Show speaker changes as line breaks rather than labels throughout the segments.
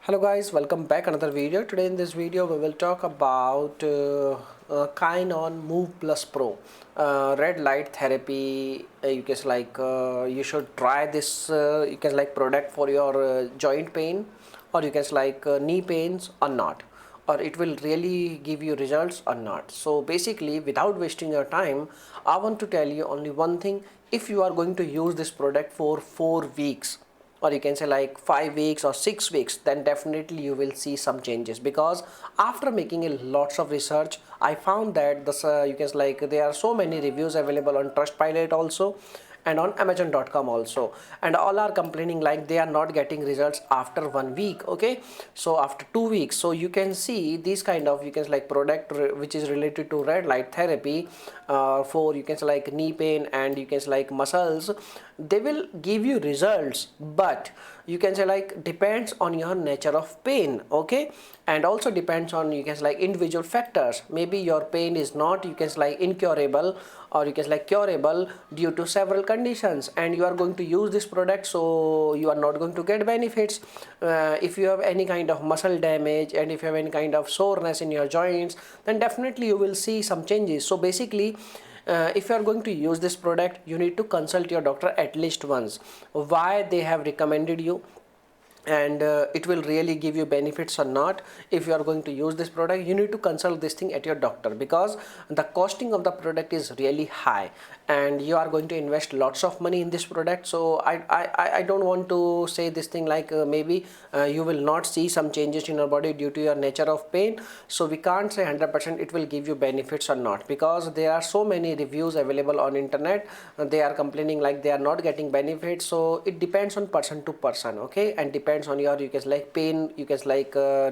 Hello guys, welcome back another video. Today in this video we will talk about Kineon Move Plus Pro red light therapy. You can you should try this you can product for your joint pain, or you can knee pains or not, or it will really give you results or not. So basically, without wasting your time, I want to tell you only one thing. If you are going to use this product for 4 weeks, or you can say like 5 weeks or 6 weeks, then definitely you will see some changes. Because after making a lots of research, I found that this you can there are so many reviews available on Trustpilot also, and on amazon.com also, and all are complaining like they are not getting results after 1 week. Okay, so after 2 weeks, so you can see these kind of you can product which is related to red light therapy for you can knee pain and you can muscles. They will give you results, but you can say depends on your nature of pain. Okay, and also depends on you can individual factors. Maybe your pain is not you can incurable, or you can curable due to several conditions, and you are going to use this product, so you are not going to get benefits. If you have any kind of muscle damage, and if you have any kind of soreness in your joints, then definitely you will see some changes. So basically, if you are going to use this product, you need to consult your doctor at least once, why they have recommended you, and it will really give you benefits or not. If you are going to use this product, you need to consult this thing at your doctor, because the costing of the product is really high, and you are going to invest lots of money in this product. So I don't want to say this thing maybe you will not see some changes in your body due to your nature of pain. So we can't say 100% it will give you benefits or not, because there are so many reviews available on internet. They are complaining like they are not getting benefits. So it depends on person to person. Okay, and depends on your you can pain, you can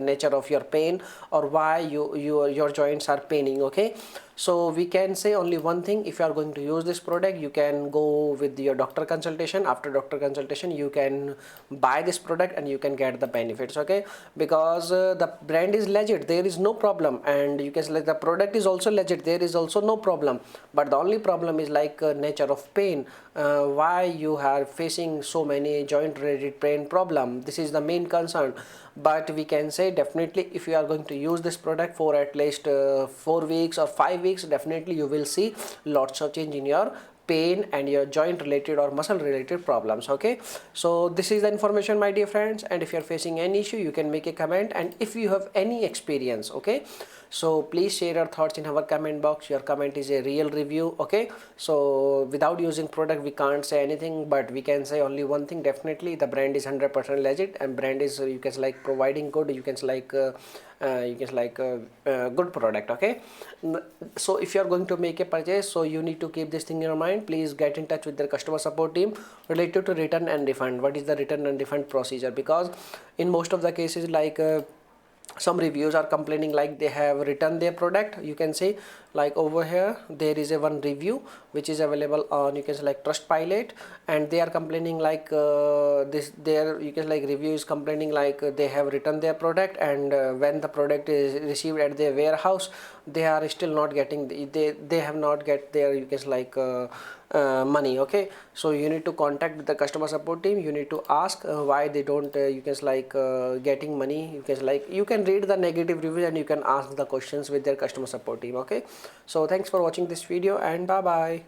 nature of your pain, or why your joints are paining. Okay, so we can say only one thing. If you are going to use this product, you can go with your doctor consultation. After doctor consultation, you can buy this product and you can get the benefits. Okay, because the brand is legit, there is no problem, and you can the product is also legit, there is also no problem. But the only problem is nature of pain, why you are facing so many joint related pain problem. This is the main concern. But we can say definitely, if you are going to use this product for at least 4 weeks or 5 weeks, definitely you will see lots of change in your pain and your joint related or muscle related problems. Okay, so this is the information, my dear friends, and if you are facing any issue, you can make a comment. And if you have any experience, okay, so please share your thoughts in our comment box. Your comment is a real review. Okay, so without using product, we can't say anything, but we can say only one thing. Definitely the brand is 100% legit, and brand is you can providing good you can good product. Okay, so if you are going to make a purchase, so you need to keep this thing in your mind. Please get in touch with their customer support team related to return and refund. What is the return and refund procedure? Because in most of the cases, some reviews are complaining like they have returned their product. You can see over here there is a one review which is available on you can Trustpilot, and they are complaining this their you can review is complaining they have returned their product, and when the product is received at their warehouse, they are still not getting they have not get their you can money. Okay, so you need to contact the customer support team. You need to ask why they don't you can getting money. You can you can read the negative reviews, and you can ask the questions with their customer support team. Okay, so thanks for watching this video, and bye bye.